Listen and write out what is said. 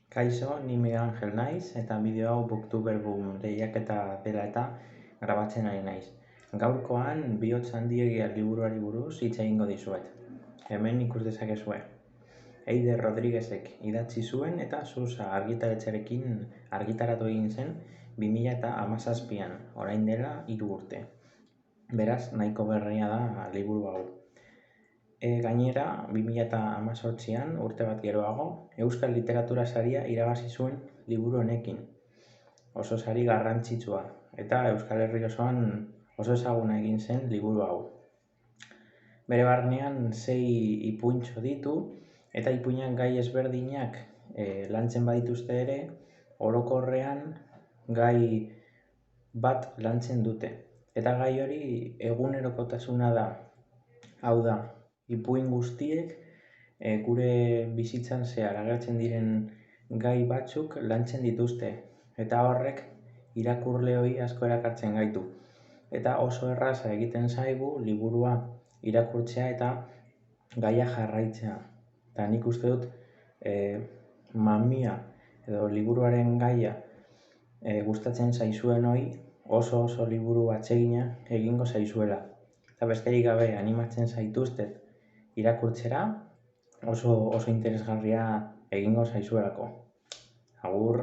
Kaixo, ni Miguel Angel naiz eta bideo hau Booktuber.boom lehiaketa dela eta grabatzen ari naiz. Gaurkoan Bihotz handiegia liburuari buruz hitz egingo dizuet. Hemen ikus dezakezue. Eider Rodriguezek idatzi zuen eta Susa argitaletxearekin argitaratu egin zen 2017an, orain dela 3 urte. Beraz, nahiko berria da liburu hau. Gainera, 2018an, urte bat geroago, Euskal Literatura Saria irabazi zuen liburu honekin. Oso sari garrantzitsua, eta Euskal Herri osoan oso ezaguna egin zen liburu hau. Bere barnean 6 ipuintxo ditu, eta ipuinak gai ezberdinak lantzen badituzte ere, orokorrean gai bat lantzen dute. Eta gai hori egunerokotasuna da. Hau da, ipuin guztiek gure bizitzan zehar agertzen diren gai batzuk lantzen dituzte. Eta horrek irakurleoi asko erakartzen gaitu. Eta oso erraza egiten zaigu liburua irakurtzea eta gaia jarraitzea. Eta nik uste dut mamia edo liburuaren gaia gustatzen zaizuen hori oso liburu atsegina egingo zaizuela. Eta besterik gabe animatzen zaituztet irakurtzera oso interesgarria egingo zaizuelako. Agur!